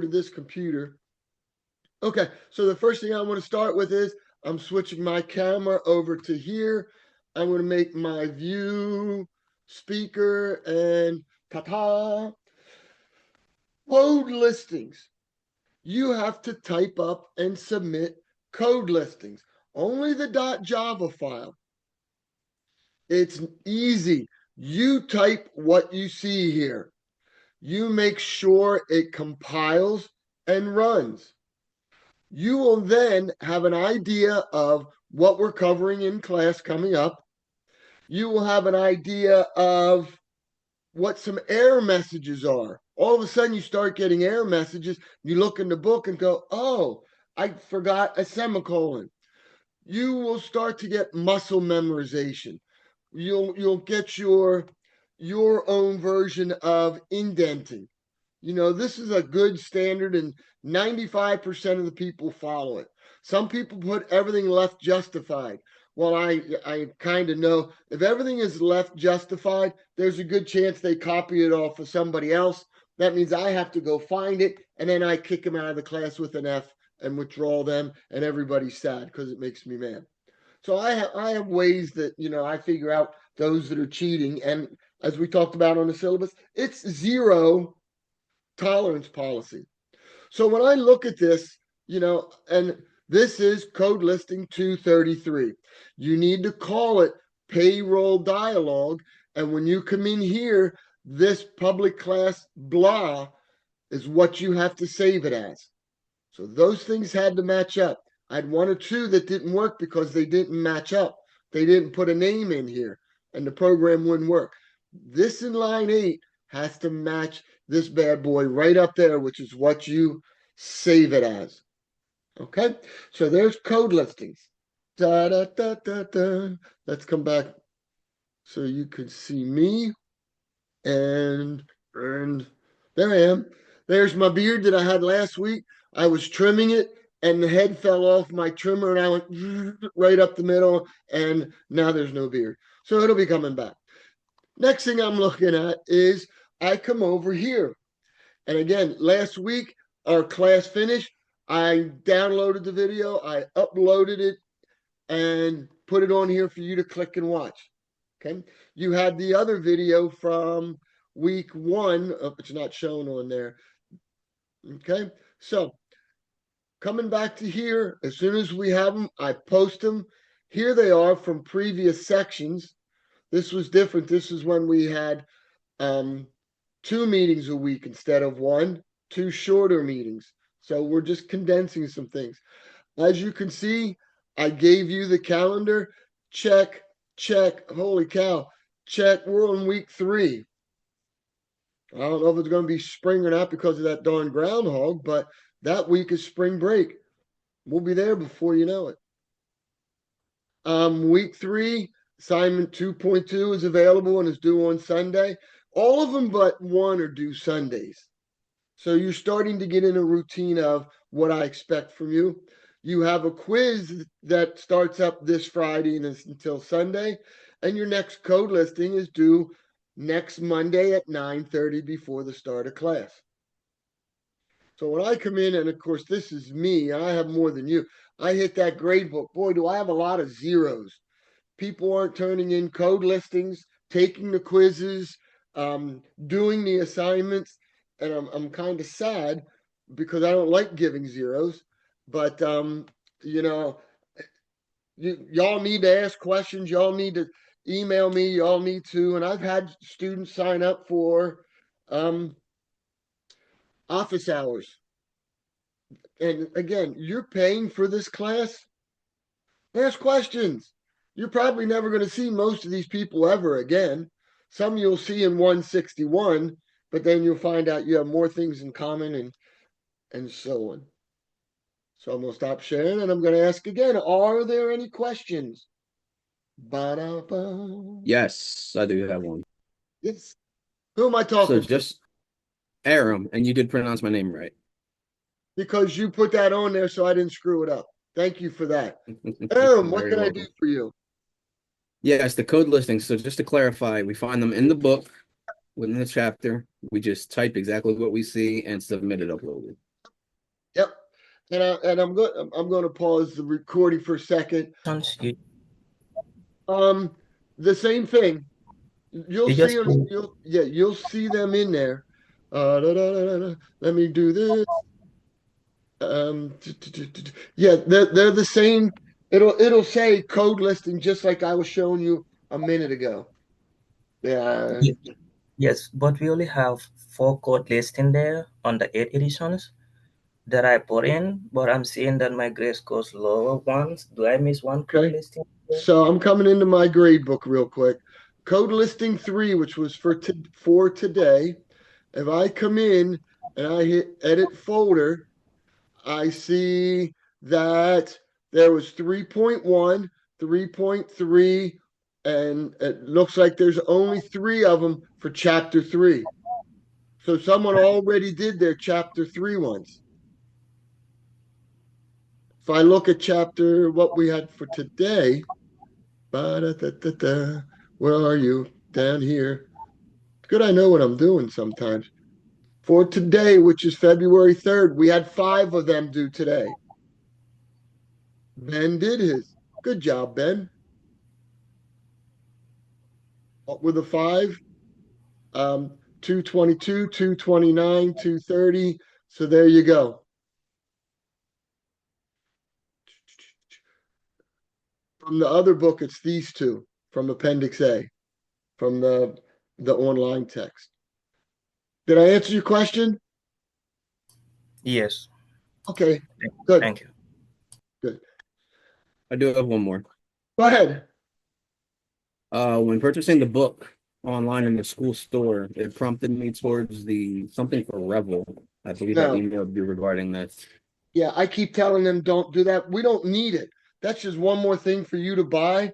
to this computer. Okay, so the first thing I want to start with is I'm switching my camera over to here. I'm going to make my view speaker and ta-ta. Code listings. You have to type up and submit code listings. Only the .java file. It's easy. You type what you see here. You make sure it compiles and runs. You will then have an idea of what we're covering in class coming up. You will have an idea of what some error messages are. All of a sudden, you start getting error messages. You look in the book and go, oh, I forgot a semicolon. You will start to get muscle memorization. You'll get your own version of indenting. You know, this is a good standard, and 95% of the people follow it. Some people put everything left justified. Well, I kind of know if everything is left justified, there's a good chance they copy it off of somebody else. That means I have to go find it, and then I kick them out of the class with an F and withdraw them, and everybody's sad because it makes me mad. So I have ways that, you know, I figure out those that are cheating. And as we talked about on the syllabus, it's zero tolerance policy. So when I look at this, you know, and this is code listing 233. You need to call it payroll dialogue. And when you come in here, this public class blah is what you have to save it as. So those things had to match up. I had one or two that didn't work because they didn't match up. They didn't put a name in here and the program wouldn't work. This in line 8 has to match this bad boy right up there, which is what you save it as. Okay, so there's code listings. Da, da, da, da, da. Let's come back so you could see me. And there I am. There's my beard that I had last week. I was trimming it and the head fell off my trimmer and I went right up the middle, and now there's no beard. So it'll be coming back. Next thing I'm looking at is I come over here. And again, last week, our class finished. I downloaded the video, I uploaded it, and put it on here for you to click and watch. Okay. You had the other video from week 1, it's not shown on there. Okay. So coming back to here, as soon as we have them, I post them. Here they are from previous sections. This was different. This is when we had 2 meetings a week instead of 1, 2 shorter meetings. So we're just condensing some things. As you can see, I gave you the calendar. Check, check. Holy cow. Check. We're on week 3. I don't know if it's going to be spring or not because of that darn groundhog, but that week is spring break. We'll be there before you know it. Week 3, assignment 2.2 is available and is due on Sunday. All of them but 1 are due Sundays. So you're starting to get in a routine of what I expect from you. You have a quiz that starts up this Friday and is until Sunday. And your next code listing is due next Monday at 9:30 before the start of class. So when I come in, and of course, this is me, I have more than you. I hit that grade book. Boy, do I have a lot of zeros. People aren't turning in code listings, taking the quizzes, doing the assignments. And I'm kind of sad because I don't like giving zeros. But, you know, y'all need to ask questions. Y'all need to email me. Y'all need to. And I've had students sign up for office hours. And again, you're paying for this class. Ask questions. You're probably never going to see most of these people ever again. Some you'll see in 161, but then you'll find out you have more things in common and so on. So I'm going to stop sharing and I'm going to ask again, are there any questions? Ba-da-ba. Yes, I do have one. Yes. Who am I So talking to? just Aram, and you did pronounce my name right. Because you put that on there so I didn't screw it up. Thank you for that. Aaron, what Very can I do welcome. for you? Yes, the code listings. So just to clarify, we find them in the book. Within the chapter, we just type exactly what we see and submit it uploaded. Yep. And I'm going to pause the recording for a second. Sounds you, Um, the same thing. You'll you see just them. You'll see them in there. Let me do this. Yeah, they're the same. It'll say code listing just like I was showing you a minute ago. Yeah. yes, but we only have four code lists in there on the eight editions that I put in, but I'm seeing that my grade scores lower ones. Do I miss one code Okay. listing there? So I'm coming into my grade book real quick. Code listing 3, which was for today. If I come in and I hit edit folder, I see that there was 3.1, 3.3, and it looks like there's only 3 of them for chapter 3. So someone already did their chapter 3 ones. If I look at chapter what we had for today, ba-da-da-da-da, where are you? Down here. It's good I know what I'm doing sometimes. For today, which is February 3rd, we had 5 of them due today. Ben did his. Good job, Ben. What were the 5? 222, 229, 230. So there you go. From the other book, it's these two from Appendix A, from the online text. Did I answer your question? Yes. Okay, good, Thank you. good. I do have one more. Go ahead. When purchasing the book online in the school store, it prompted me towards the something for Revel. I believe I No, emailed you regarding this. yeah, I keep telling them don't do that. We don't need it. That's just one more thing for you to buy.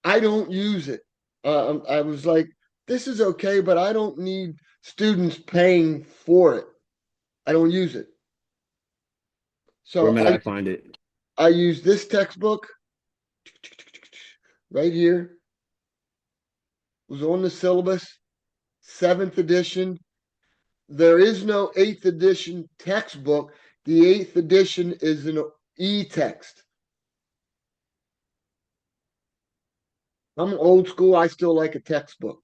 I don't use it. I was like, this is okay, but I don't need students paying for it. I don't use it. Where So might I I find it? I use this textbook right here. It was on the syllabus, 7th edition. There is no 8th edition textbook. The 8th edition is an e-text. I'm old school. I still like a textbook.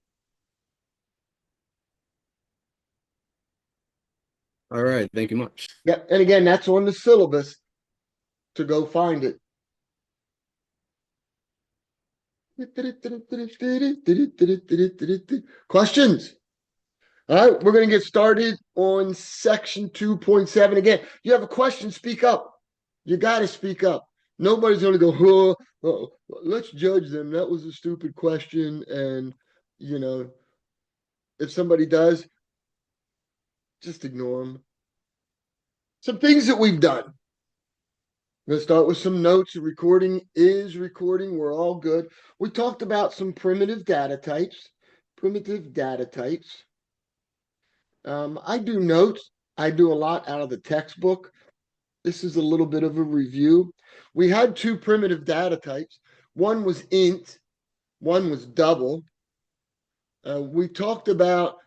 All right, thank you much. Yeah, and again, that's on the syllabus to go find it. Questions? All right, we're going to get started on section 2.7. Again, you have a question, speak up. You got to speak up. Nobody's going to go, let's judge them. That was a stupid question. And, you know, if somebody does, just ignore them. Some things that we've done. I'm going to start with some notes. The recording is recording. We're all good. We talked about some primitive data types. Primitive data types. I do notes. I do a lot out of the textbook. This is a little bit of a review. We had 2 primitive data types. One was int, one was double. We talked about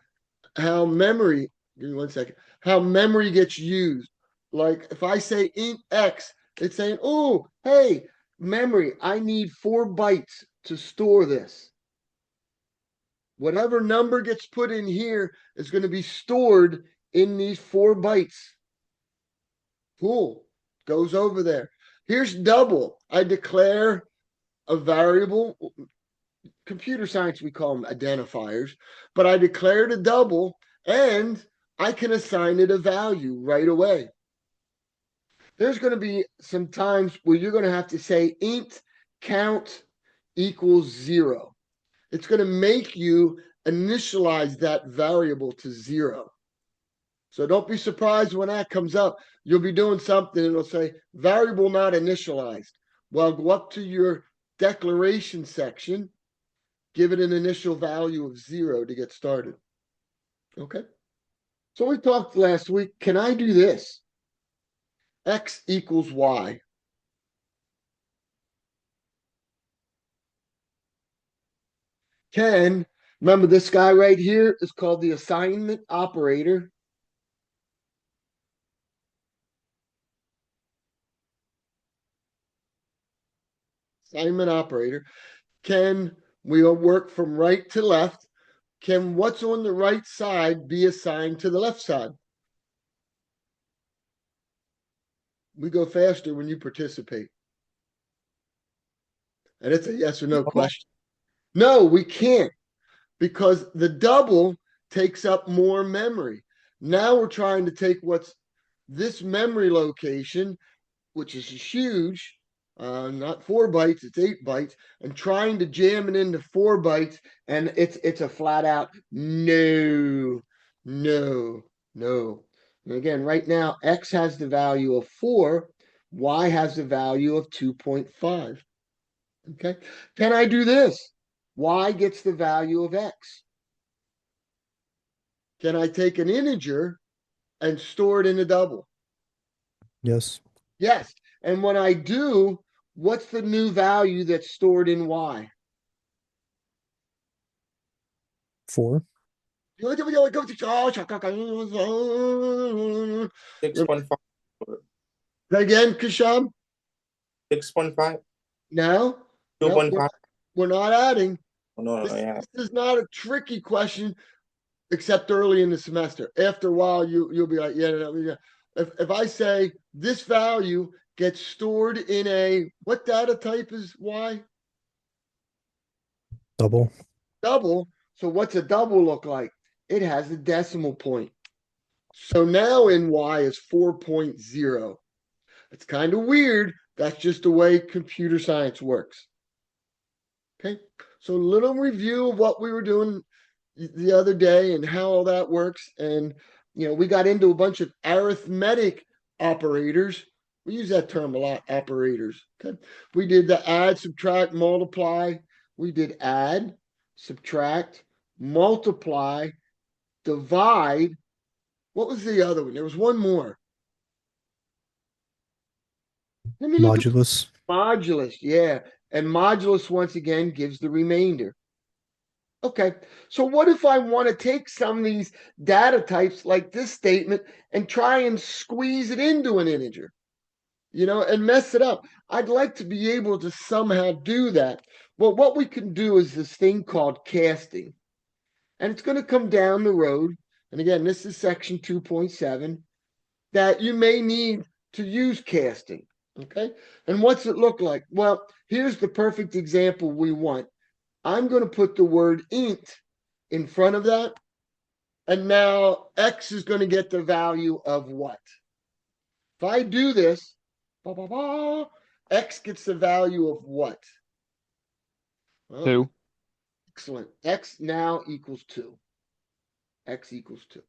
how memory, give me one second, how memory gets used. Like if I say int x, it's saying, oh, hey, memory, I need 4 bytes to store this. Whatever number gets put in here is going to be stored in these 4 bytes. Cool. Goes over there. Here's double. I declare a variable. Computer science, we call them identifiers, but I declared a double and I can assign it a value right away. There's going to be some times where you're going to have to say int count equals 0. It's going to make you initialize that variable to 0. So don't be surprised when that comes up. You'll be doing something and it'll say variable not initialized. Well, go up to your declaration section, give it an initial value of 0 to get started. Okay. So we talked last week. Can I do this? X equals Y. Can Remember, this guy right here is called the assignment operator. Assignment operator. Can we work from right to left? Can what's on the right side be assigned to the left side? We go faster when you participate. And it's a yes or no question. No, we can't, because the double takes up more memory. Now we're trying to take what's this memory location, which is huge, not 4 bytes, it's 8 bytes, and trying to jam it into 4 bytes, and it's a flat out no, no, no. And again, right now, X has the value of 4, Y has the value of 2.5. Okay. Can I do this? Y gets the value of X. Can I take an integer and store it in a double? Yes. Yes. And when I do, what's the new value that's stored in Y? 4. 6.5. That again, Kashab? 6.5. No, no, 2.5. we're not adding. No, yeah. This is not a tricky question, except early in the semester. After a while, you'll be like, yeah, no, yeah. If I say this value gets stored in a what data type is Y? Double. Double. So what's a double look like? It has a decimal point. So now in Y is 4.0. It's kind of weird. That's just the way computer science works. Okay. So a little review of what we were doing the other day and how all that works. And, we got into a bunch of arithmetic operators. We use that term a lot, operators. Okay. We did the add, subtract, multiply. We did add, subtract, multiply, divide. What was the other one? There was one more. Let me look at Modulus. modulus. Yeah. And modulus, once again, gives the remainder. Okay, so what if I want to take some of these data types like this statement and try and squeeze it into an integer, and mess it up? I'd like to be able to somehow do that. Well, what we can do is this thing called casting, and it's going to come down the road. And again, this is section 2.7 that you may need to use casting. Okay, and what's it look like? Well, here's the perfect example we want. I'm going to put the word int in front of that. And now X is going to get the value of what? If I do this, X gets the value of what? Well, 2. excellent. X now equals 2. X equals 2.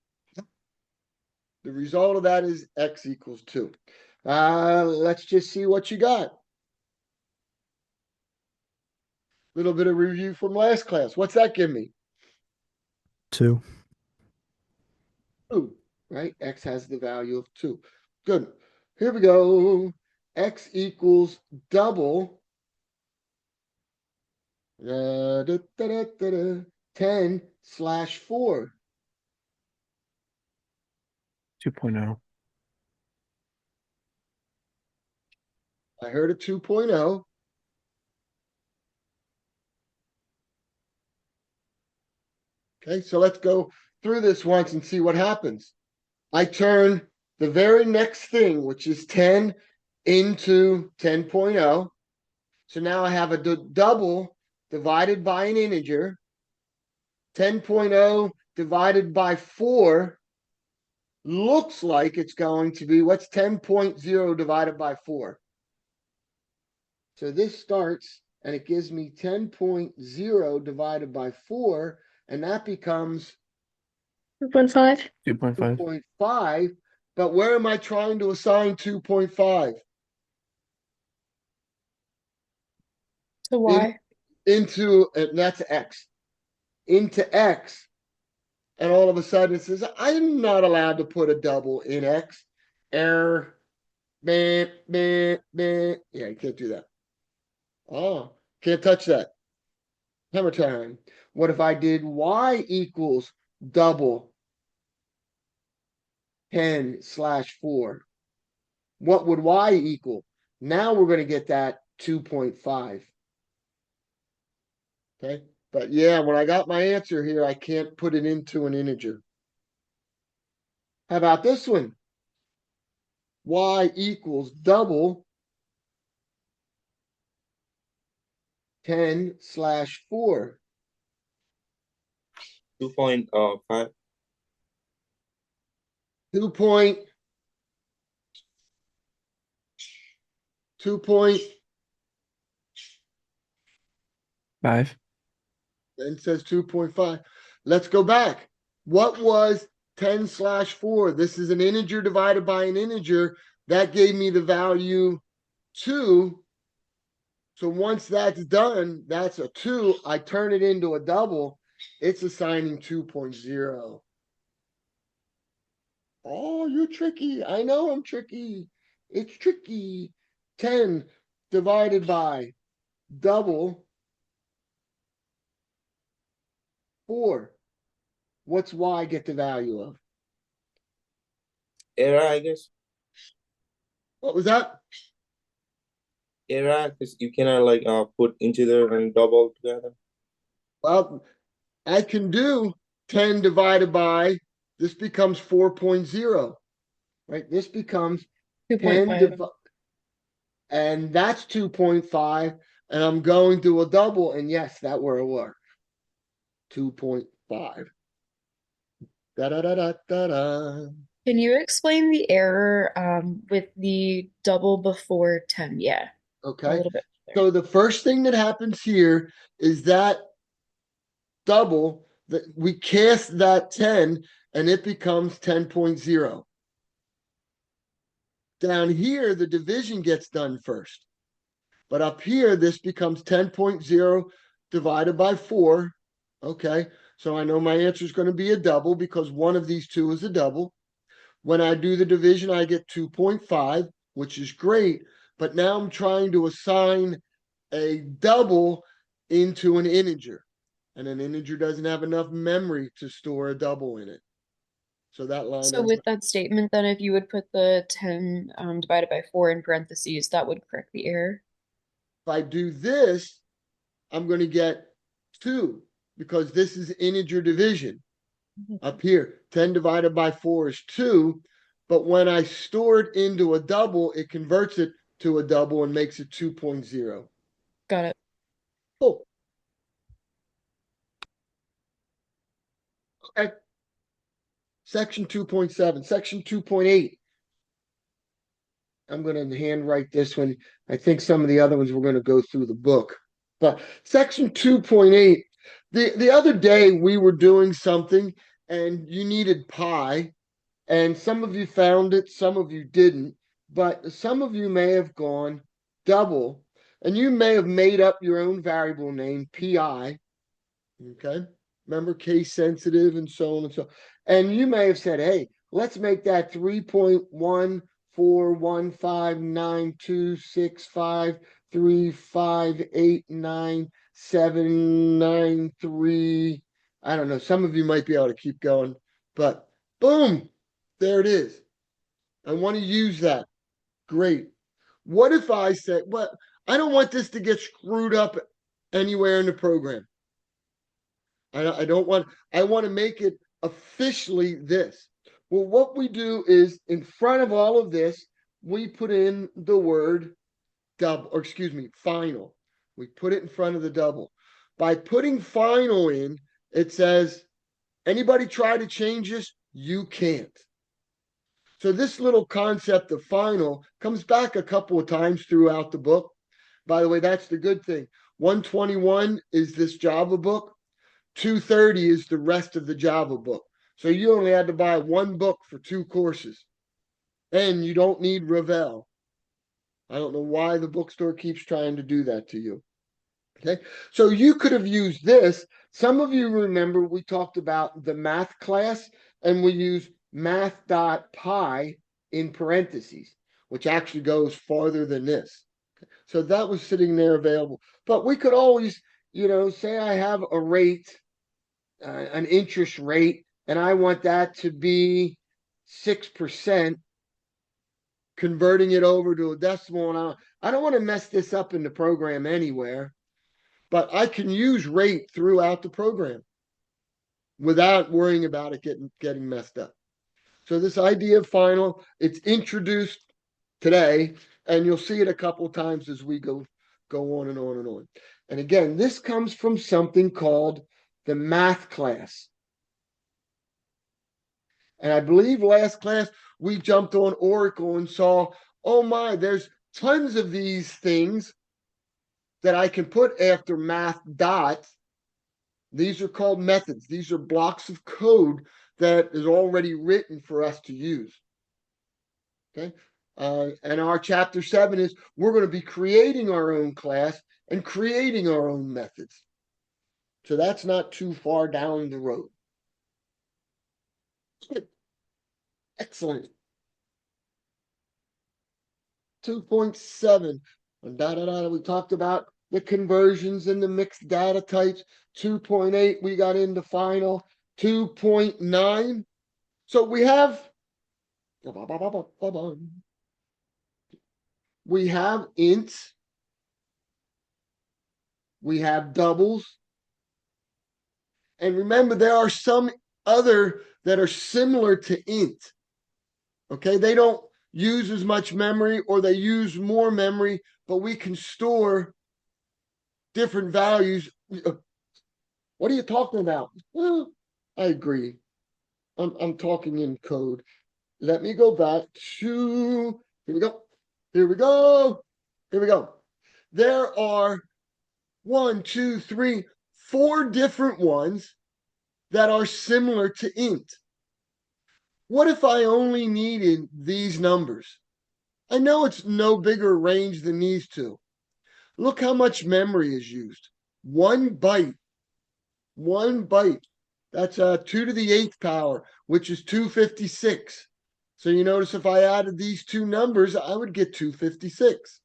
The result of that is X equals 2. Let's just see what you got. Little bit of review from last class. What's that give me? 2. 2, right? X has the value of 2. Good. Here we go. X equals double 10/4. 2.0. I heard a 2.0. Okay, so let's go through this once and see what happens. I turn the very next thing, which is 10, into 10.0. So now I have a double divided by an integer. 10.0 divided by 4 looks like it's going to be, what's 10.0 divided by 4? So this starts and it gives me 10.0 divided by 4, and that becomes 2.5. 2.5. 2.5. But where am I trying to assign 2.5? So Y. Into, and that's X, into X. And all of a sudden it says, I'm not allowed to put a double in X. Error. Meh, meh, meh. Yeah, you can't do that. Oh, can't touch that. Hammer time. What if I did y equals double 10/4? What would y equal? Now we're going to get that 2.5. Okay. But yeah, when I got my answer here, I can't put it into an integer. How about this one? Y equals double 10/4. 2.5. 2 point 2 point, 5. and says 2.5. Let's go back. What was 10/4? This is an integer divided by an integer. That gave me the value 2. So once that's done, that's a 2. I turn it into a double. It's assigning 2.0. Oh, you're tricky. I know I'm tricky. It's tricky. 10 divided by double 4. What's y get the value of? Error, I guess. What was that? Error, because you cannot like put integer and double together. Well, I can do 10 divided by, this becomes 4.0, right? This becomes 10 2.5. and that's 2.5, and I'm going to a double, and yes, that will work. 2.5. Da da da da da da. Can you explain the error with the double before 10? Yeah, a Okay. little bit. So the first thing that happens here is that double, that we cast that 10 and it becomes 10.0. Down here, the division gets done first. But up here, this becomes 10.0 divided by 4. Okay, so I know my answer is going to be a double because one of these two is a double. When I do the division, I get 2.5, which is great. But now I'm trying to assign a double into an integer. And an integer doesn't have enough memory to store a double in it. So that line So ends with up. that statement, then if you would put the 10 divided by 4 in parentheses, that would correct the error. If I do this, I'm going to get 2 because this is integer division. Up here, 10 divided by 4 is 2. But when I store it into a double, it converts it to a double and makes it 2.0. Got it. Cool. Okay. Section 2.7. Section 2.8. I'm going to handwrite this one. I think some of the other ones we're going to go through the book. But section 2.8, the other day we were doing something and you needed pi, and some of you found it, some of you didn't, but some of you may have gone double, and you may have made up your own variable name, pi. Okay. Remember case sensitive and so on and so on. And you may have said, hey, let's make that 3.1415926535897993. I don't know. Some of you might be able to keep going, but boom, there it is. I want to use that. Great. What if I say, well, I don't want this to get screwed up anywhere in the program. I don't want, I want to make it officially this. Well, what we do is in front of all of this, we put in the word double, or excuse me, final. We put it in front of the double. By putting final in, it says, anybody try to change this? You can't. So this little concept of final comes back a couple of times throughout the book. By the way, that's the good thing. 121 is this Java book. 230 is the rest of the Java book. So you only had to buy one book for 2 courses. And you don't need Ravel. I don't know why the bookstore keeps trying to do that to you. Okay. So you could have used this. Some of you remember we talked about the math class and we use math.pi in parentheses, which actually goes farther than this. So that was sitting there available. But we could always say I have a rate, an interest rate, and I want that to be 6%, converting it over to a decimal. And I don't want to mess this up in the program anywhere, but I can use rate throughout the program without worrying about it getting messed up. So this idea of final, it's introduced today, and you'll see it a couple times as we go on and on and on. And again, this comes from something called the math class. And I believe last class we jumped on Oracle and saw, oh my, there's tons of these things that I can put after math dots. These are called methods. These are blocks of code that is already written for us to use. Okay. And our chapter 7 is we're going to be creating our own class and creating our own methods. So that's not too far down the road. Good. Excellent. 2.7. We talked about the conversions and the mixed data types. 2.8, we got into final. 2.9. So we have ints, we have doubles, and remember there are some other that are similar to int. Okay, they don't use as much memory or they use more memory, but we can store different values. What are you talking about? Well, I agree. I'm talking in code. Let me go back to, here we go. Here we go. Here we go. There are 1, 2, 3, 4 different ones that are similar to int. What if I only needed these numbers? I know it's no bigger range than these two. Look how much memory is used. 1 byte. 1 byte. That's 2 to the 8th power, which is 256. So you notice if I added these two numbers, I would get 256.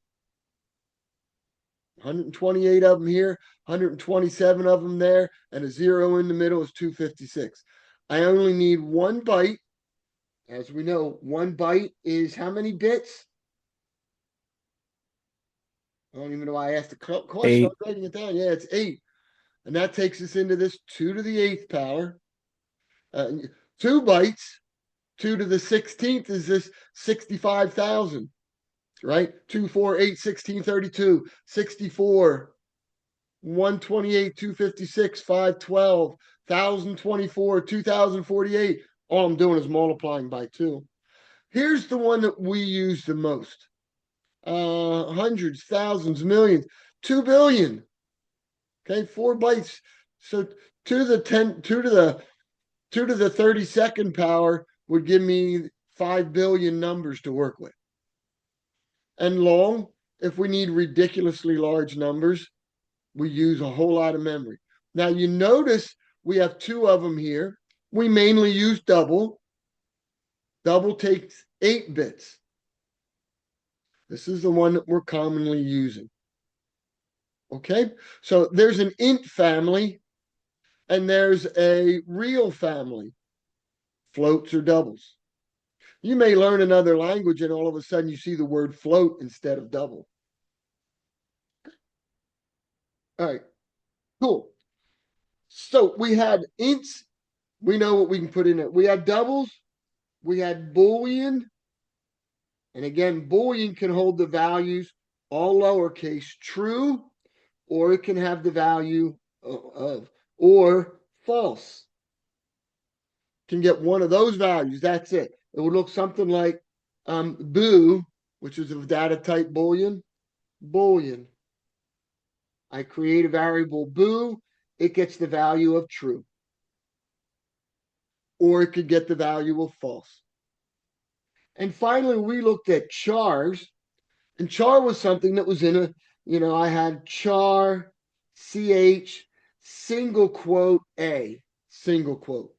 128 of them here, 127 of them there, and a 0 in the middle is 256. I only need 1 byte. As we know, 1 byte is how many bits? I don't even know why I asked the question. 8. I'm writing it down. Yeah, it's 8. And that takes us into this 2 to the 8th power. 2 bytes, 2 to the 16th is this 65,000, right? 2, 4, 8, 16, 32, 64, 128, 256, 512, 1,024, 2,048. All I'm doing is multiplying by 2. Here's the one that we use the most. Hundreds, thousands, millions, 2 billion. Okay, 4 bytes. So 2 to the 10, 2 to the 32nd power would give me 5 billion numbers to work with. And long, if we need ridiculously large numbers, we use a whole lot of memory. Now you notice we have 2 of them here. We mainly use double. Double takes 8 bits. This is the one that we're commonly using. Okay, so there's an int family and there's a real family, floats or doubles. You may learn another language and all of a sudden you see the word float instead of double. All right, cool. So we had ints. We know what we can put in it. We had doubles. We had Boolean. And again, Boolean can hold the values all lowercase true, or it can have the value of or false. Can get one of those values. That's it. It would look something like boo, which is of data type Boolean. Boolean. I create a variable boo. It gets the value of true. Or it could get the value of false. And finally, we looked at chars. And char was something that was in a, I had char, ch, single quote, a, single quote.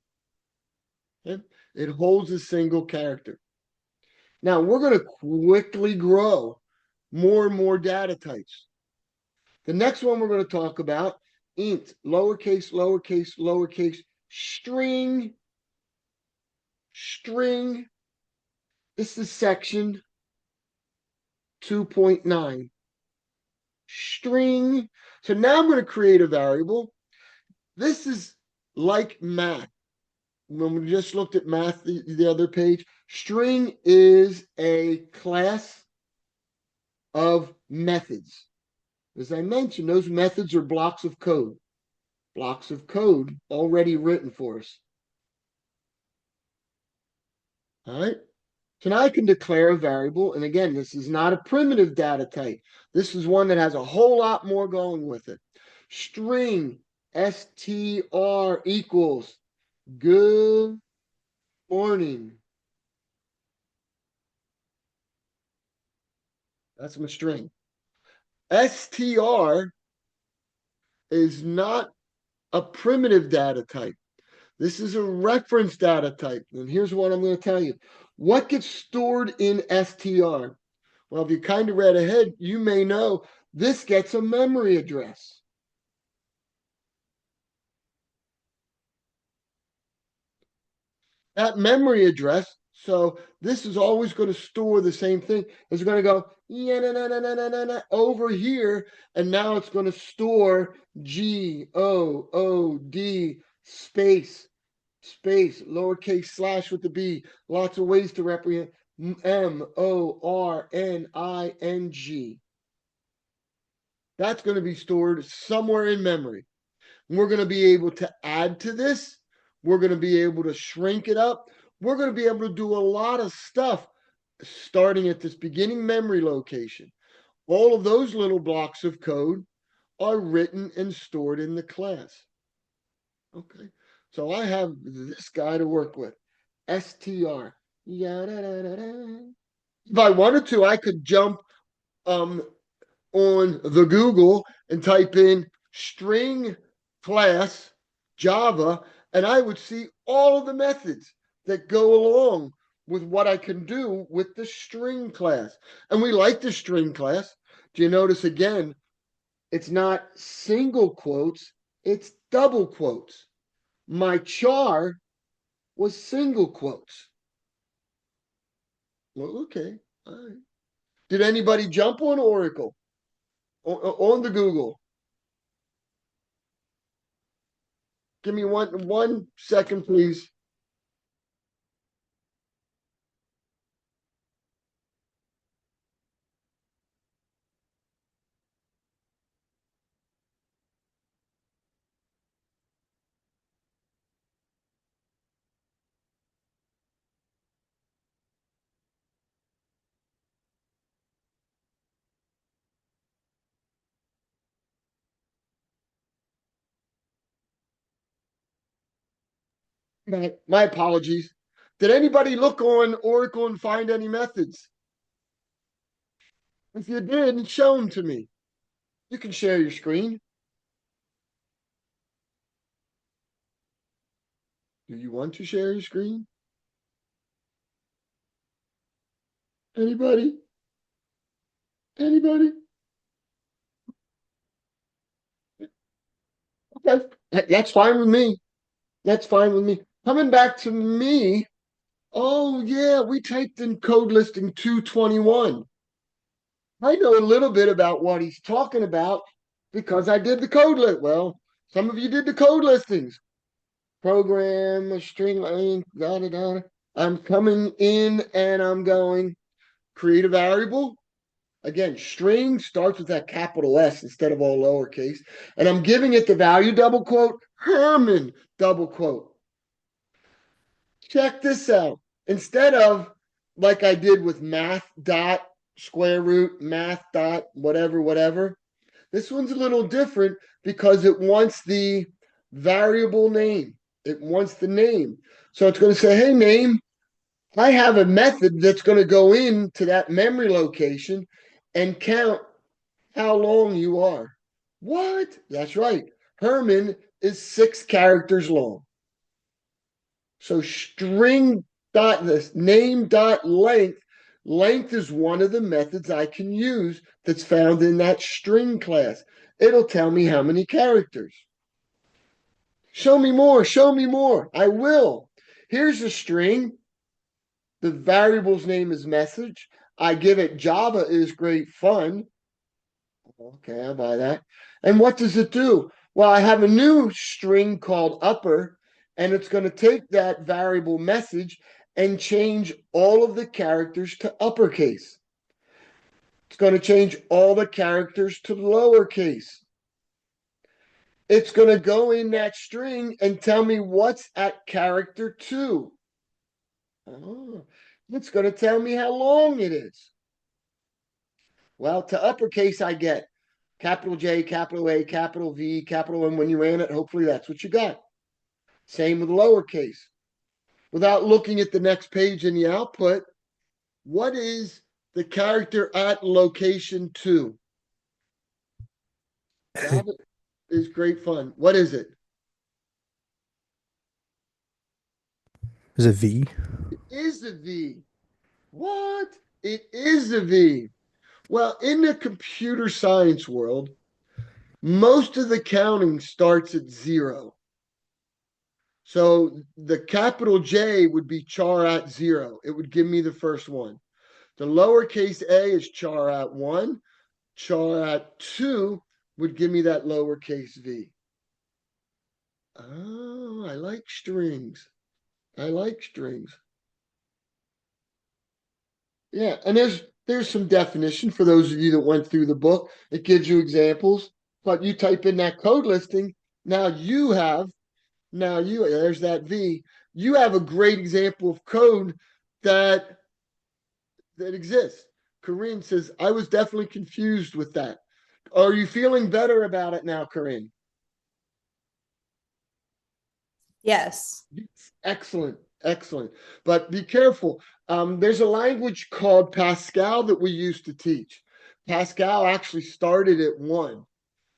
Okay? It holds a single character. Now, we're going to quickly grow more and more data types. The next one we're going to talk about int, lowercase, lowercase, lowercase, string, string. This is section 2.9. String. So now I'm going to create a variable. This is like math. When we just looked at math the other page, string is a class of methods. As I mentioned, those methods are blocks of code. Blocks of code already written for us. All right. So now I can declare a variable. And again, this is not a primitive data type. This is one that has a whole lot more going with it. String str equals good morning. That's my string. str is not a primitive data type. This is a reference data type. And here's what I'm going to tell you. What gets stored in str? Well, if you kind of read ahead, you may know this gets a memory address. That memory address, so this is always going to store the same thing. It's going to go over here, and now it's going to store GOOD space lowercase slash with the B. Lots of ways to represent MORNING. That's going to be stored somewhere in memory. We're going to be able to add to this. We're going to be able to shrink it up. We're going to be able to do a lot of stuff starting at this beginning memory location. All of those little blocks of code are written and stored in the class. Okay, so I have this guy to work with, str. If I wanted to, I could jump on the Google and type in string class Java, and I would see all of the methods that go along with what I can do with the string class. And we like the string class. Do you notice again, it's not single quotes, it's double quotes. My char was single quotes. Well, okay. All right. Did anybody jump on Oracle? On the Google? Give me one second, please. My apologies. Did anybody look on Oracle and find any methods? If you did, show them to me. You can share your screen. Do you want to share your screen? Anybody? Anybody? Okay, that's fine with me. That's fine with me. Coming back to me. Oh, yeah, we typed in code listing 221. I know a little bit about what he's talking about because I did the code list. Well, some of you did the code listings. Program, a string length, da da da. I'm coming in and I'm going create a variable. Again, string starts with that capital S instead of all lowercase. And I'm giving it the value double quote, Herman double quote. Check this out. Instead of like I did with math dot square root, math dot whatever, whatever, this one's a little different because it wants the variable name. It wants the name. So it's going to say, hey, name, I have a method that's going to go into that memory location and count how long you are. What? That's right. Herman is 6 characters long. So string dot this name dot length Length is one of the methods I can use that's found in that string class. It'll tell me how many characters. Show me more, show me more. I will. Here's a string. The variable's name is message. I give it Java is great fun. Okay, I'll buy that. And what does it do? Well, I have a new string called upper, and it's going to take that variable message and change all of the characters to uppercase. It's going to change all the characters to lowercase. It's going to go in that string and tell me what's at character 2. Oh, it's going to tell me how long it is. Well, to uppercase, I get capital J, capital A, capital V, capital M. When you ran it, hopefully that's what you got. Same with lowercase. Without looking at the next page in the output, what is the character at location 2? Java is great fun. What is it? Is it V? It is a V. What? It is a V. Well, in the computer science world, most of the counting starts at 0. So the capital J would be char at 0. It would give me the first one. The lowercase a is char at 1. Char at 2 would give me that lowercase v. Oh, I like strings. I like strings. Yeah, and there's some definition for those of you that went through the book. It gives you examples, but you type in that code listing. There's that V. You have a great example of code that exists. Corinne says, I was definitely confused with that. Are you feeling better about it now, Corinne? Yes. Excellent, excellent. But be careful. There's a language called Pascal that we used to teach. Pascal actually started at 1,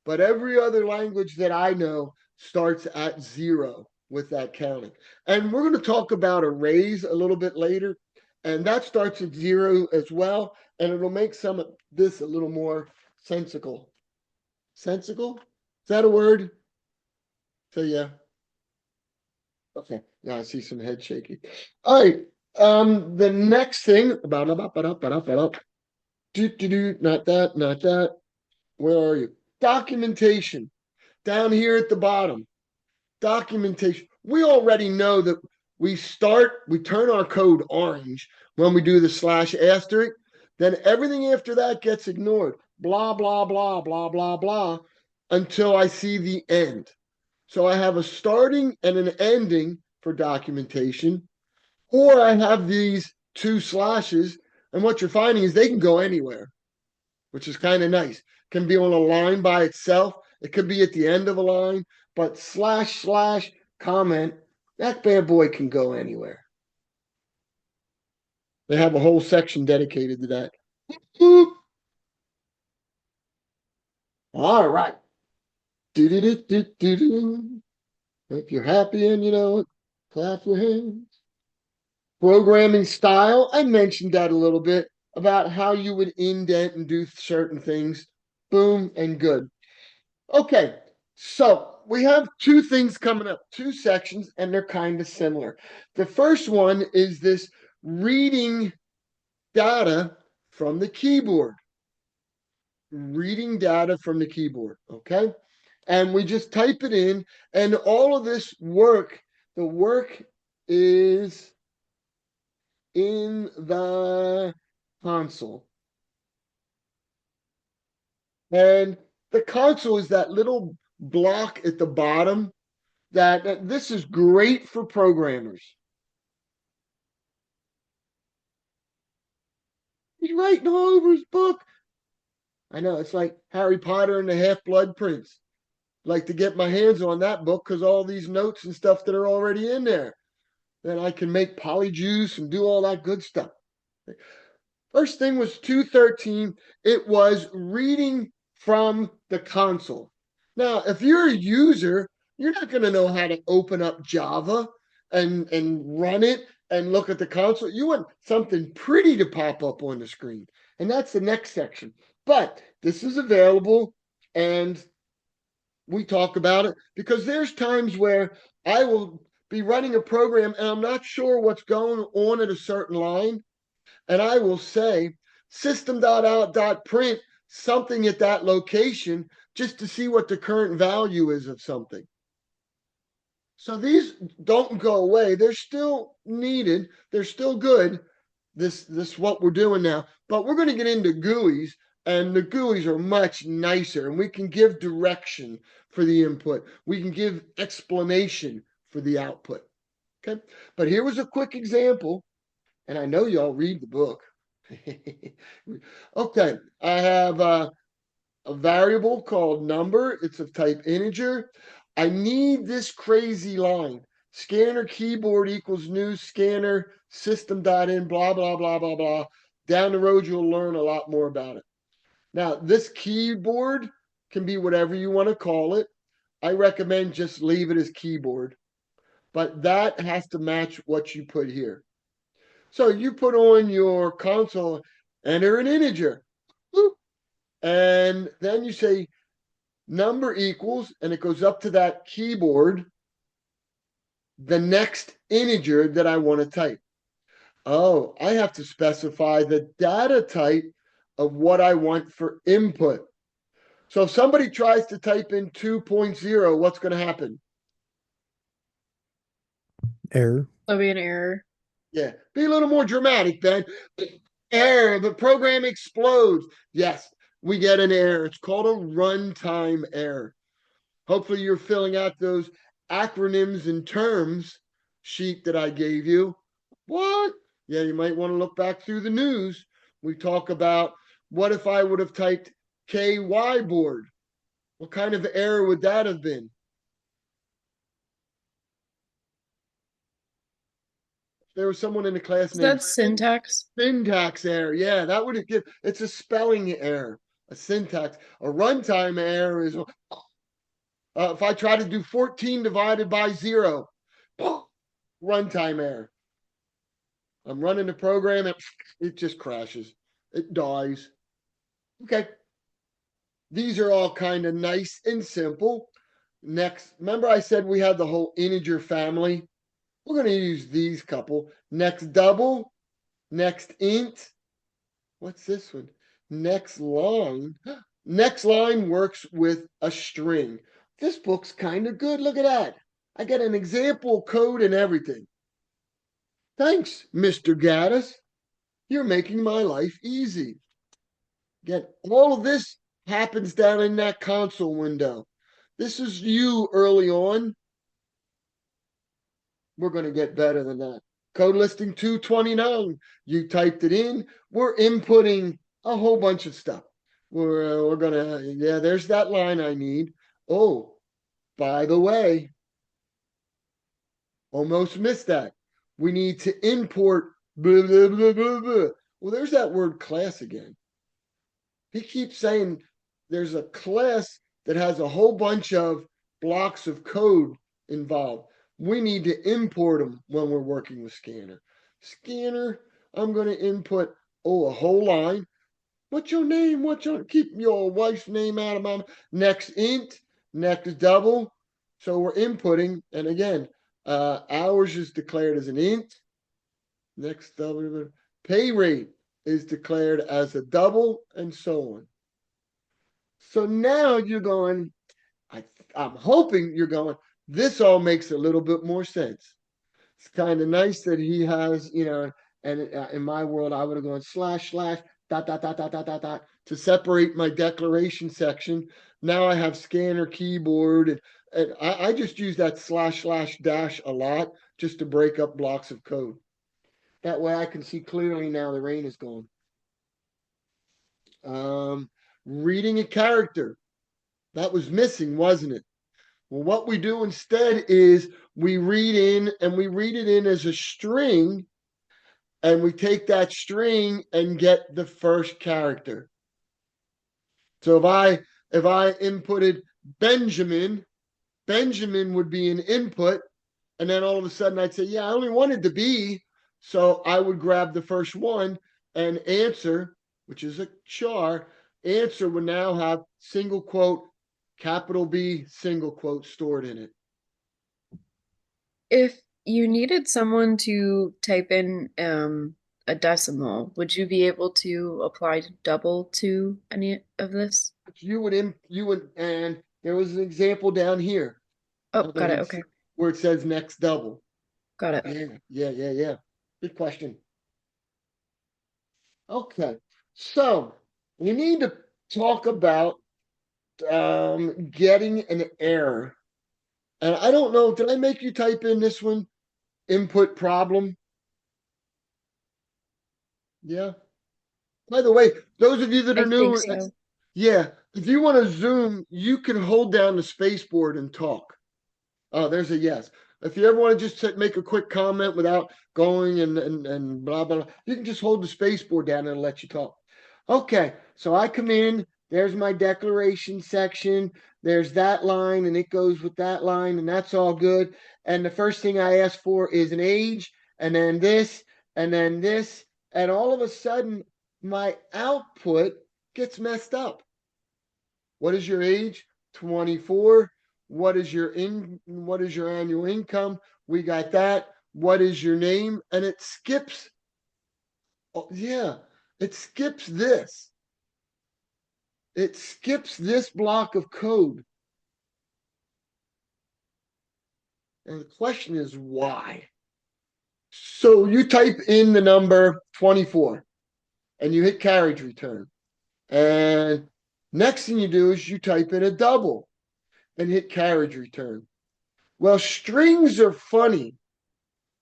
but every other language that I know starts at 0 with that counting. And we're going to talk about arrays a little bit later, and that starts at 0 as well, and it'll make some of this a little more sensical. Sensical? Is that a word? So yeah. Okay. Now I see some head shaking. All right. The next thing about not that. Where are you? Documentation. Down here at the bottom. Documentation. We already know that we turn our code orange when we do the /*, then everything after that gets ignored. Blah, blah, blah, blah, blah, blah, until I see the end. So I have a starting and an ending for documentation, or I have these 2 slashes, and what you're finding is they can go anywhere, which is kind of nice. Can be on a line by itself. It could be at the end of a line, but / comment, that bad boy can go anywhere. They have a whole section dedicated to that. Boop. All right. Do-do-do-do-do-do. If you're happy and you know it, clap your hands. Programming style, I mentioned that a little bit about how you would indent and do certain things. Boom and good. Okay, so we have 2 things coming up, 2 sections, and they're kind of similar. The first one is this reading data from the keyboard. Reading data from the keyboard, okay? And we just type it in, and all of this work, the work is in the console. And the console is that little block at the bottom that this is great for programmers. He's writing all over his book. I know, it's like Harry Potter and the Half-Blood Prince. Like to get my hands on that book because all these notes and stuff that are already in there. Then I can make polyjuice and do all that good stuff. First thing was 213. It was reading from the console. Now, if you're a user, you're not going to know how to open up Java and run it and look at the console. You want something pretty to pop up on the screen. And that's the next section. But this is available and we talk about it because there's times where I will be running a program and I'm not sure what's going on at a certain line. And I will say system.out.print something at that location just to see what the current value is of something. So these don't go away. They're still needed. They're still good. This what we're doing now. But we're going to get into GUIs, and the GUIs are much nicer, and we can give direction for the input. We can give explanation for the output. Okay. But here was a quick example, and I know y'all read the book. Okay, I have a variable called number. It's of type integer. I need this crazy line. Scanner keyboard equals new scanner system.in, blah, blah, blah, blah, blah. Down the road, you'll learn a lot more about it. Now, this keyboard can be whatever you want to call it. I recommend just leave it as keyboard, but that has to match what you put here. So you put on your console, enter an integer. And then you say number equals, and it goes up to that keyboard, the next integer that I want to type. Oh, I have to specify the data type of what I want for input. So if somebody tries to type in 2.0, what's going to happen? Error. There'll be an error. Yeah, be a little more dramatic, Ben. Error, the program explodes. Yes, we get an error. It's called a runtime error. Hopefully, you're filling out those acronyms and terms sheet that I gave you. What? Yeah, you might want to look back through the news. We talk about what if I would have typed KY board? What kind of error would that have been? There was someone in the class Is named that syntax? syntax error. Yeah, that would have given it's a spelling error, a syntax. A runtime error is if I try to do 14 divided by 0, runtime error. I'm running the program and it just crashes. It dies. Okay. These are all kind of nice and simple. Next, remember I said we had the whole integer family? We're going to use these couple. Next double, next int. What's this one? Next line. Next line works with a string. This book's kind of good. Look at that. I got an example code and everything. Thanks, Mr. Gaddis. You're making my life easy. Again, all of this happens down in that console window. This is you early on. We're going to get better than that. Code listing 229. You typed it in. We're inputting a whole bunch of stuff. We're going to, yeah, there's that line I need. Oh, by the way, almost missed that. We need to import blah, blah, blah, blah, blah. Well, there's that word class again. He keeps saying there's a class that has a whole bunch of blocks of code involved. We need to import them when we're working with Scanner. Scanner, I'm going to input, a whole line. What's your name? Keep your wife's name out of my next int, next double. So we're inputting, and again, hours is declared as an int. Next double, pay rate is declared as a double, and so on. So now you're going, I'm hoping you're going, this all makes a little bit more sense. It's kind of nice that he has, and in my world, I would have gone slash, dot, dot, dot, dot, dot, dot, dot, to separate my declaration section. Now I have scanner keyboard, and I just use that slash dash a lot just to break up blocks of code. That way I can see clearly now the rain is gone. Reading a character. That was missing, wasn't it? Well, what we do instead is we read it in as a string, and we take that string and get the first character. So if I inputted Benjamin would be an input, and then all of a sudden I'd say, yeah, I only wanted the B, So I would grab the first one and answer, which is a char. Answer would now have single quote, capital B, single quote stored in it. If you needed someone to type in a decimal, would you be able to apply double to any of this? And there was an example down here. Oh, got it. Okay. Where it says next double. Got it. Yeah. Good question. Okay, so we need to talk about getting an error. And I don't know, did I make you type in this one? Input problem? Yeah. By the way, those of you that I are new, think so. yeah, if you want to Zoom, you can hold down the space board and talk. Oh, there's a yes. If you ever want to just make a quick comment without going and blah, blah, blah, you can just hold the space board down and it'll let you talk. Okay, so I come in, there's my declaration section, there's that line, and it goes with that line, and that's all good. And the first thing I ask for is an age, and then this, and then this, and all of a sudden, my output gets messed up. What is your age? 24. What is your annual income? We got that. What is your name? And it skips. Oh, yeah, it skips this. It skips this block of code. And the question is why? So you type in the number 24 and you hit carriage return. And next thing you do is you type in a double and hit carriage return. Well, strings are funny.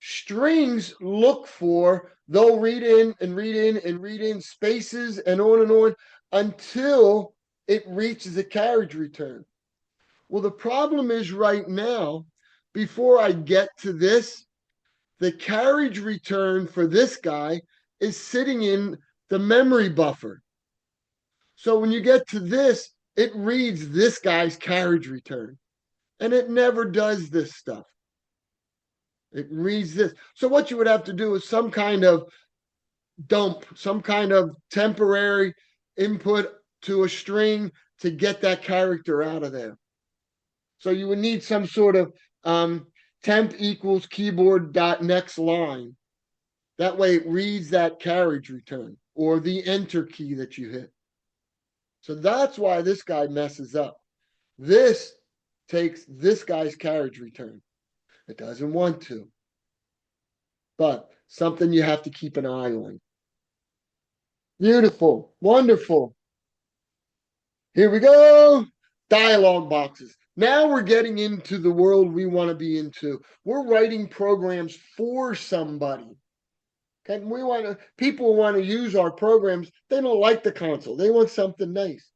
Strings look for, they'll read in and read in and read in spaces and on until it reaches a carriage return. Well, the problem is right now, before I get to this, the carriage return for this guy is sitting in the memory buffer. So when you get to this, it reads this guy's carriage return. And it never does this stuff. It reads this. So what you would have to do is some kind of dump, some kind of temporary input to a string to get that character out of there. So you would need some sort of temp equals keyboard dot next line. That way it reads that carriage return or the enter key that you hit. So that's why this guy messes up. This takes this guy's carriage return. It doesn't want to. But something you have to keep an eye on. Beautiful. Wonderful. Here we go. Dialog boxes. Now we're getting into the world we want to be into. We're writing programs for somebody. Okay, people want to use our programs. They don't like the console. They want something nice.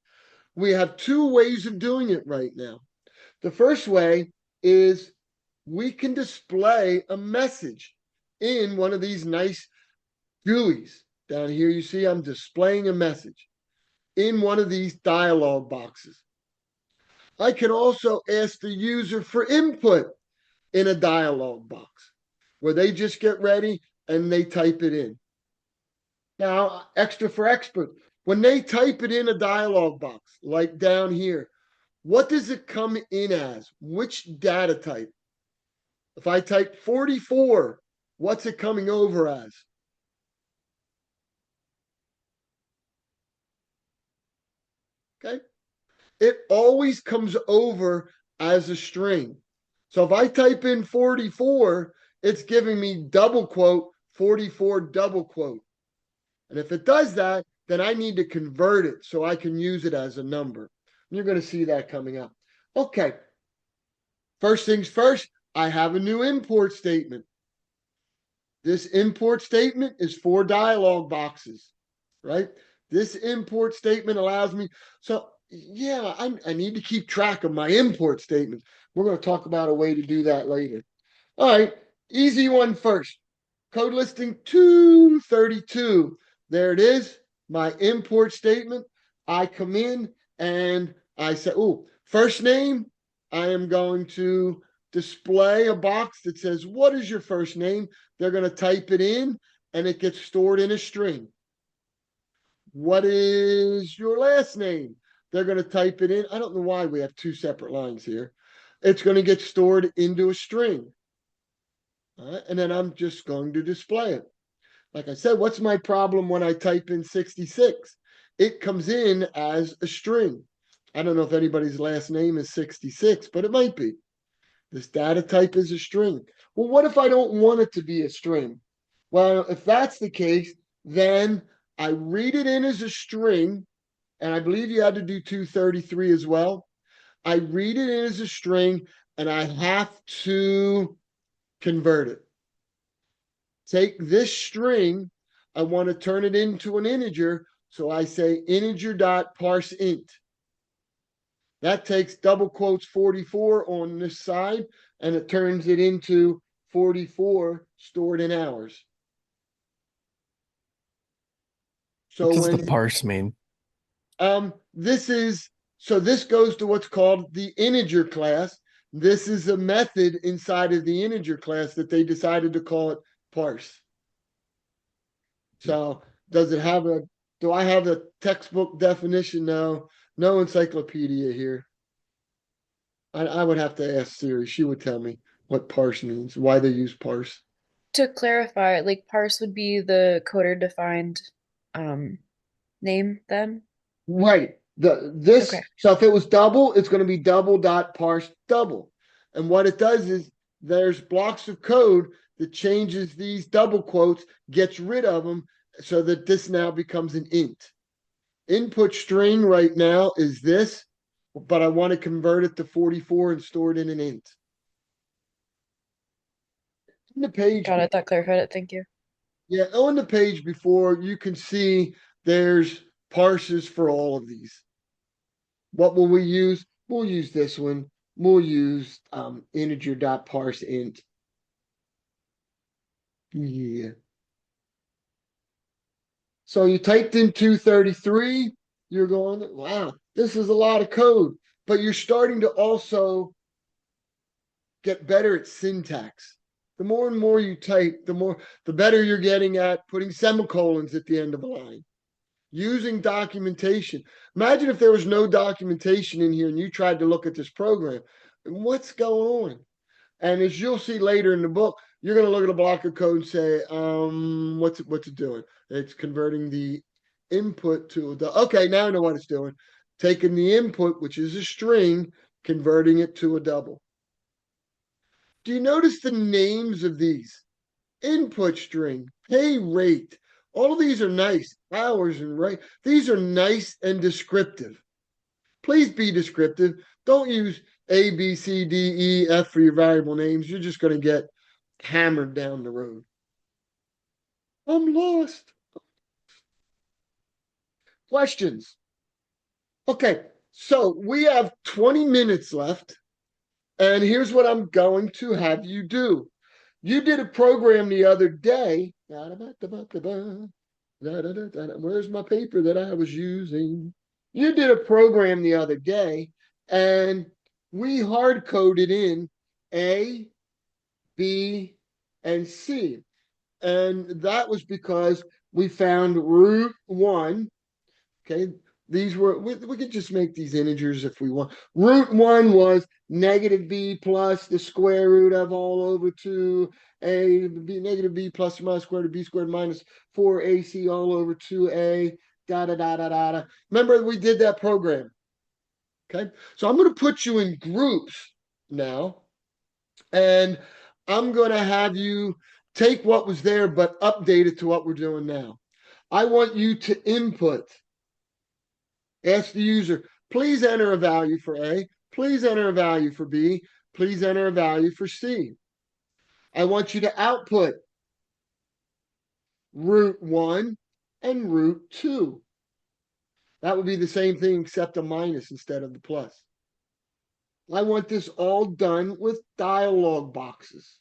We have two ways of doing it right now. The first way is we can display a message in one of these nice GUIs. Down here, you see I'm displaying a message in one of these dialog boxes. I can also ask the user for input in a dialog box where they just get ready and they type it in. Now, extra for expert, when they type it in a dialog box, like down here, what does it come in as? Which data type? If I type 44, what's it coming over as? Okay. It always comes over as a string. So if I type in 44, it's giving me double quote 44 double quote. And if it does that, then I need to convert it so I can use it as a number. You're going to see that coming up. Okay. First things first, I have a new import statement. This import statement is for dialog boxes, right? This import statement allows me, so yeah, I need to keep track of my import statements. We're going to talk about a way to do that later. All right, easy one first. Code listing 232. There it is, my import statement. I come in and I say, oh, first name, I am going to display a box that says, what is your first name? They're going to type it in and it gets stored in a string. What is your last name? They're going to type it in. I don't know why we have two separate lines here. It's going to get stored into a string. All right, and then I'm just going to display it. Like I said, what's my problem when I type in 66? It comes in as a string. I don't know if anybody's last name is 66, but it might be. This data type is a string. Well, what if I don't want it to be a string? Well, if that's the case, then I read it in as a string, and I believe you had to do 233 as well. I read it in as a string, and I have to convert it. Take this string, I want to turn it into an integer, so I say integer.parseInt. That takes double quotes 44 on this side, and it turns it into 44 stored in hours. So What does when the parse mean? this goes to what's called the integer class. This is a method inside of the integer class that they decided to call it parse. So does it have do I have a textbook definition? No, no encyclopedia here. I would have to ask Siri. She would tell me what parse means, why they use parse. To clarify, like parse would be the coder defined name then? Right. Okay. So if it was double, it's going to be double dot parse double. And what it does is there's blocks of code that changes these double quotes, gets rid of them, so that this now becomes an int. Input string right now is this, but I want to convert it to 44 and store it in an int. On the page, Got it. That clarified it. Thank you. yeah, on the page before, you can see there's parses for all of these. What will we use? We'll use this one. We'll use integer.parseInt. Yeah. So you typed in 233, you're going, wow, this is a lot of code. But you're starting to also get better at syntax. The more and more you type, the better you're getting at putting semicolons at the end of a line. Using documentation. Imagine if there was no documentation in here and you tried to look at this program. What's going on? And as you'll see later in the book, you're going to look at a block of code and say, what's it doing? It's converting the input to the, okay, now I know what it's doing. Taking the input, which is a string, converting it to a double. Do you notice the names of these? Input string, pay rate. All of these are nice. Hours and rate. These are nice and descriptive. Please be descriptive. Don't use A, B, C, D, E, F for your variable names. You're just going to get hammered down the road. I'm lost. Questions? Okay, so we have 20 minutes left, and here's what I'm going to have you do. You did a program the other day. Where's my paper that I was using? You did a program the other day, and we hard coded in A, B, and C. And that was because we found root 1. Okay, these were, we could just make these integers if we want. Root 1 was negative b plus the square root of all over 2a, b negative b plus or minus square root of b squared minus 4ac all over 2a, da da da da da da. Remember, we did that program. Okay, so I'm going to put you in groups now, and I'm going to have you take what was there but update it to what we're doing now. I want you to input. Ask the user, please enter a value for A, please enter a value for B, please enter a value for C. I want you to output root 1 and root 2. That would be the same thing except a minus instead of the plus. I want this all done with dialog boxes.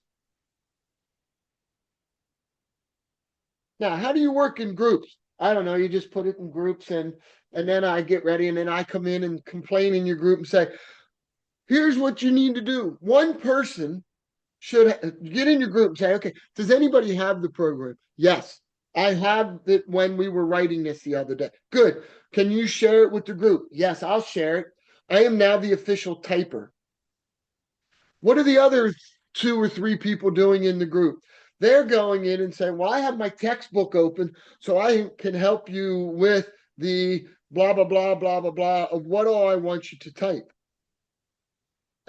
Now, how do you work in groups? I don't know. You just put it in groups and then I get ready and then I come in and complain in your group and say, Here's what you need to do. One person should get in your group and say, okay, does anybody have the program? Yes, I have it when we were writing this the other day. Good. Can you share it with the group? Yes, I'll share it. I am now the official typer. What are the other 2 or 3 people doing in the group? They're going in and saying, well, I have my textbook open, so I can help you with the blah, blah, blah, blah, blah, blah of what all I want you to type.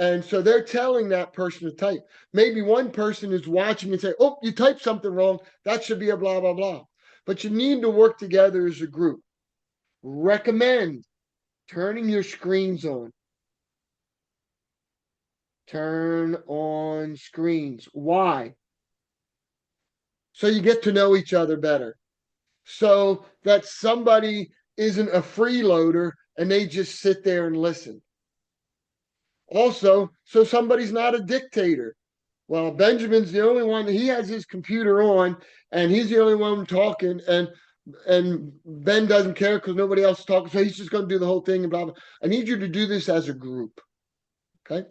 And so they're telling that person to type. Maybe one person is watching and say, oh, you typed something wrong. That should be a blah, blah, blah. But you need to work together as a group. Recommend turning your screens on. Turn on screens. Why? So you get to know each other better. So that somebody isn't a freeloader and they just sit there and listen. Also, so somebody's not a dictator. Well, Benjamin's the only one, he has his computer on and he's the only one talking, and Ben doesn't care because nobody else is talking, so he's just going to do the whole thing and blah blah. I need you to do this as a group. Okay.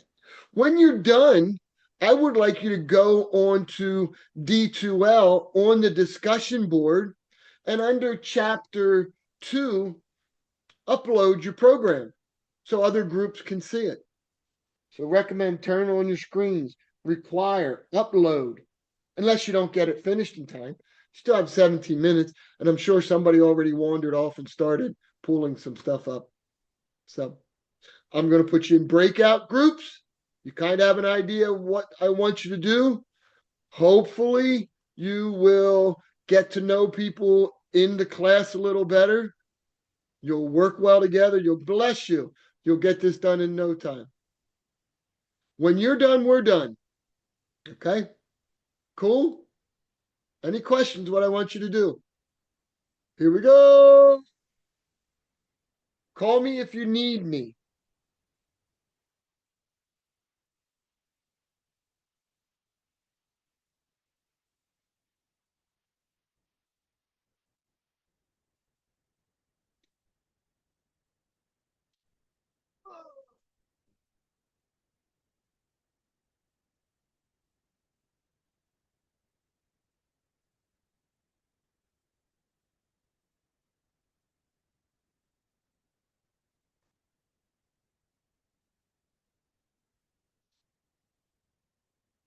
When you're done, I would like you to go on to D2L on the discussion board and under chapter 2, upload your program so other groups can see it. So recommend turn on your screens, require, upload, unless you don't get it finished in time. Still have 17 minutes, and I'm sure somebody already wandered off and started pulling some stuff up. So I'm going to put you in breakout groups. You kind of have an idea of what I want you to do. Hopefully, you will get to know people in the class a little better. You'll work well together. You'll bless you. You'll get this done in no time. When you're done, we're done. Okay? Cool? Any questions? What I want you to do? Here we go. Call me if you need me.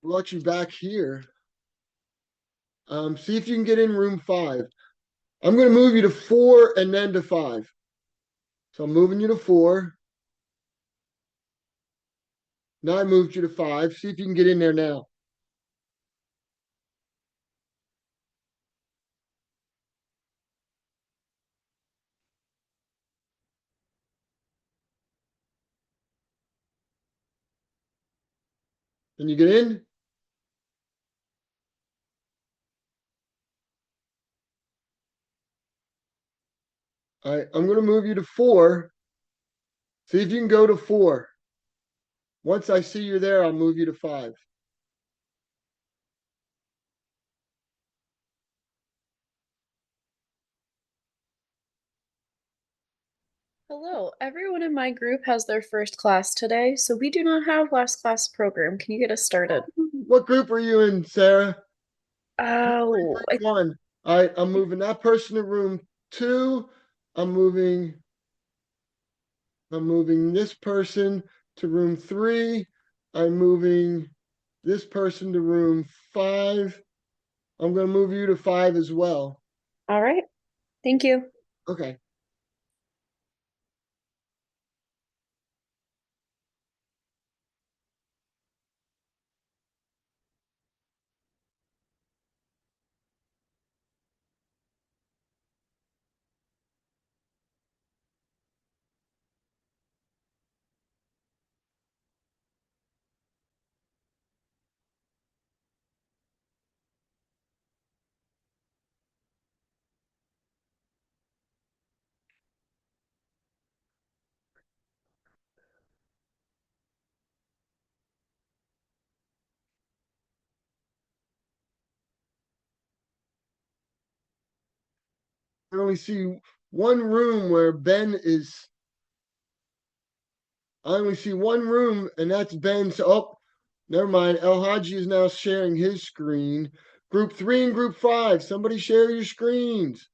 Brought you back here. See if you can get in room 5. I'm going to move you to 4 and then to 5. So I'm moving you to 4. Now I moved you to 5. See if you can get in there now. Can you get in? All right, I'm going to move you to 4. See if you can go to 4. Once I see you're there, I'll move you to 5. Hello, everyone in my group has their first class today, so we do not have last class program. Can you get us started? What group are you in, Sarah? Oh, 1. All right, I'm moving that person to room 2. I'm moving this person to room 3. I'm moving this person to room 5. I'm going to move you to 5 as well. all right. Thank you. Okay. I only see one room where Ben is I only see one room, and that's Ben. So, oh, never mind. El Haji is now sharing his screen. Group 3 and Group 5, somebody share your screens.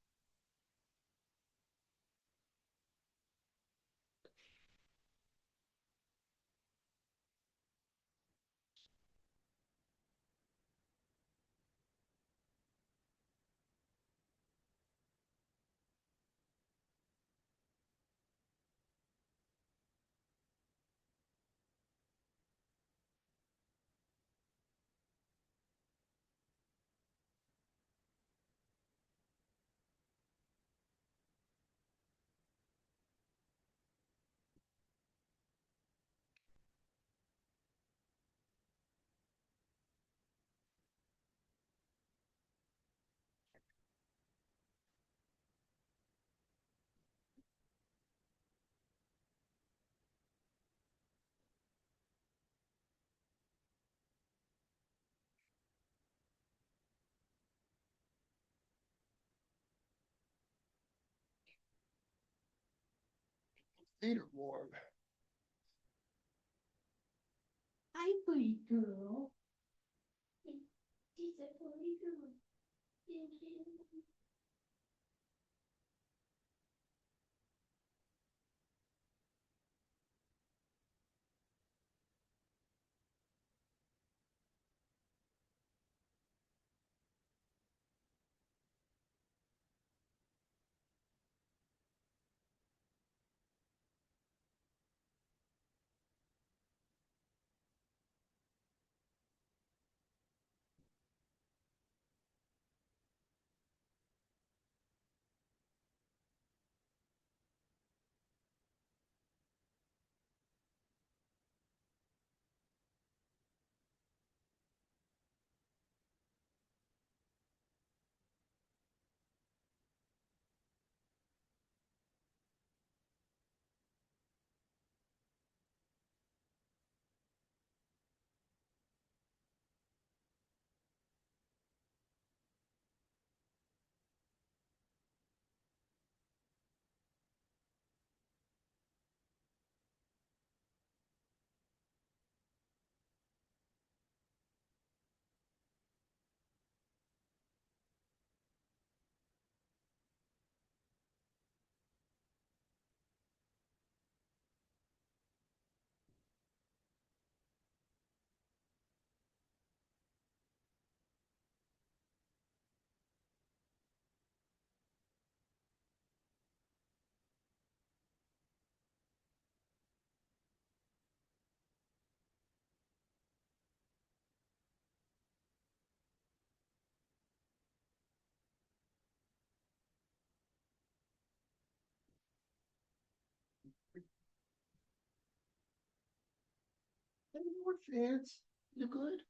Feet are warm. Hi, pretty girl. She's a pretty girl. Any more fans? You good?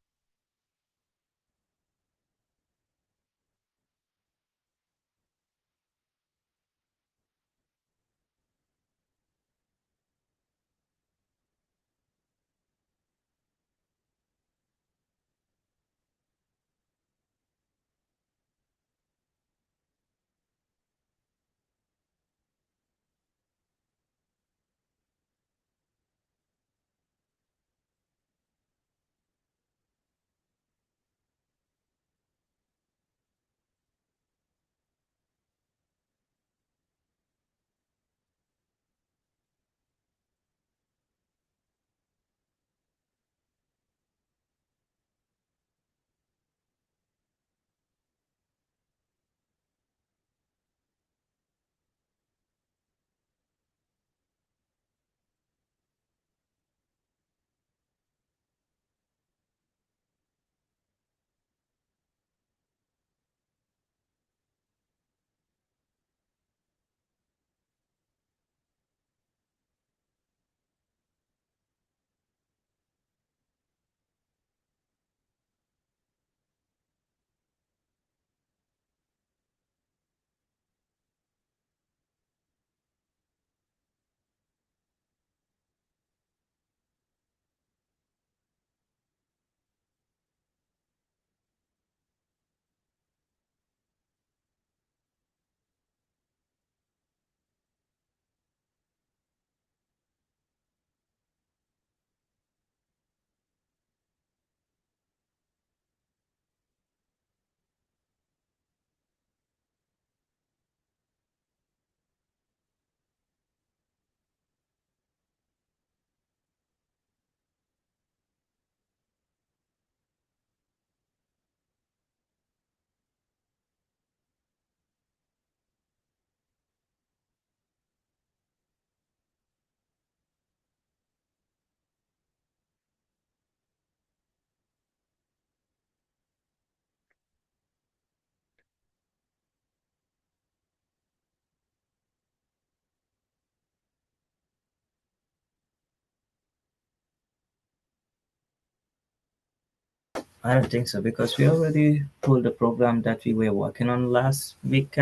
I don't think so because we already pulled the program that we were working on last week.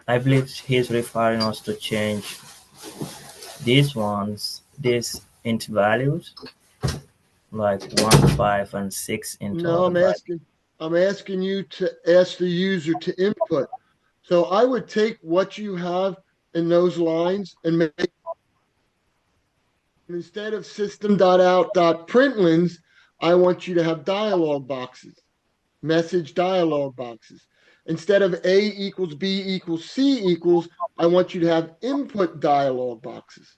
I believe he's referring us to change these int values, like 1, 5, and 6 into No, other values. I'm asking you to ask the user to input. So I would take what you have in those lines and make, instead of system.out.printlns, I want you to have dialog boxes, message dialog boxes. Instead of A equals B equals C equals, I want you to have input dialog boxes.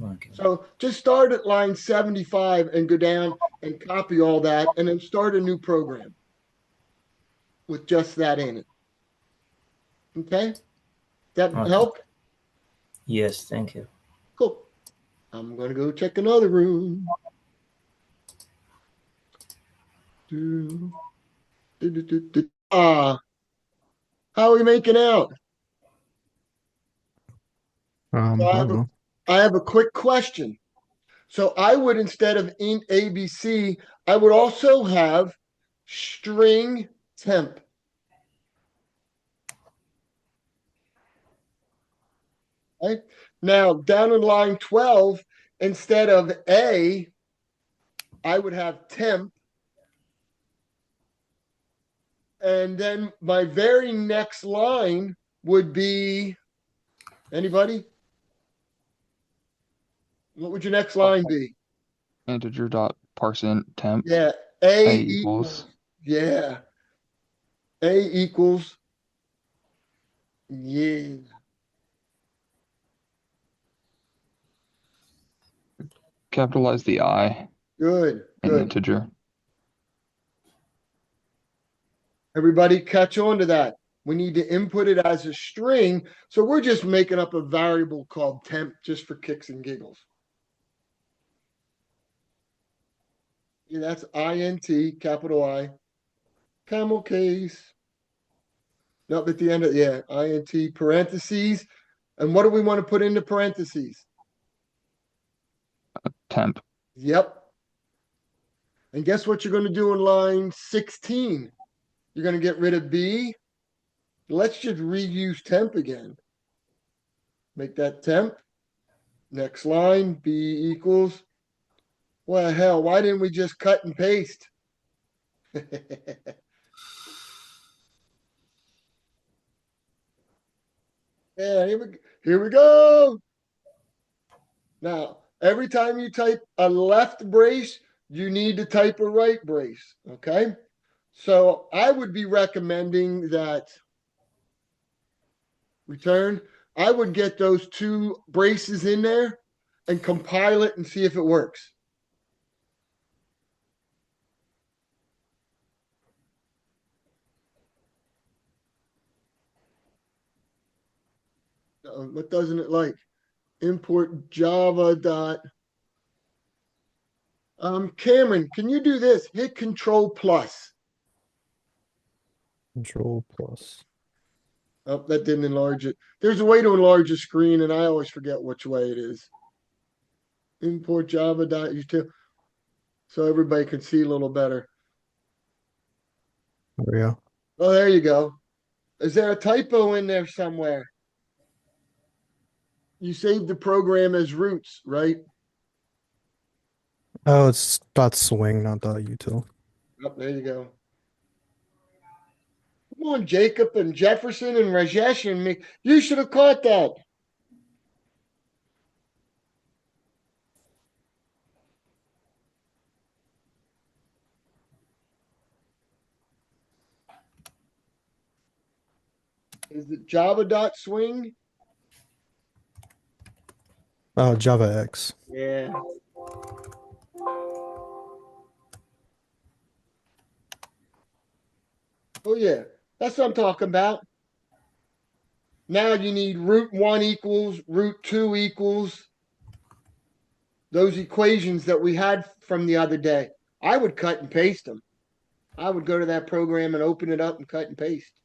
Okay. So just start at line 75 and go down and copy all that and then start a new program with just that in it. Okay? That Okay. help? Yes, thank you. Cool. I'm going to go check another room. How are we making out? I So don't know. I have a quick question. So I would, instead of int ABC, I would also have string temp. Right? Now, down in line 12, instead of A, I would have temp. And then my very next line would be, anybody? What would your next line be? Integer dot parse int temp Yeah, A A equals yeah, A equals, yeah, capitalize the I good, in good. integer. Everybody catch on to that. We need to input it as a string. So we're just making up a variable called temp just for kicks and giggles. Yeah, that's int, capital I, camel case. Nope, at the end of, yeah, int parentheses. And what do we want to put into parentheses? Temp. Yep. And guess what you're going to do in line 16? You're going to get rid of B. Let's just reuse temp again. Make that temp. Next line, B equals. Well, hell, why didn't we just cut and paste? Yeah, here we go. Now, every time you type a left brace, you need to type a right brace, okay? So I would be recommending that return, I would get those two braces in there and compile it and see if it works. What doesn't it like? Import Java dot. Cameron, can you do this? Hit Control plus. Control plus. Oh, that didn't enlarge it. There's a way to enlarge a screen, and I always forget which way it is. Import Java dot util, so everybody can see a little better. There we go. Oh, there you go. Is there a typo in there somewhere? You saved the program as roots, right? Oh, it's dot swing, not dot util. Oh, there you go. Come on, Jacob and Jefferson and Rajesh and me. You should have caught that. Is it Java dot swing? Oh, Java X. Yeah. Oh, yeah. That's what I'm talking about. Now you need root 1 equals, root 2 equals. Those equations that we had from the other day. I would cut and paste them. I would go to that program and open it up and cut and paste.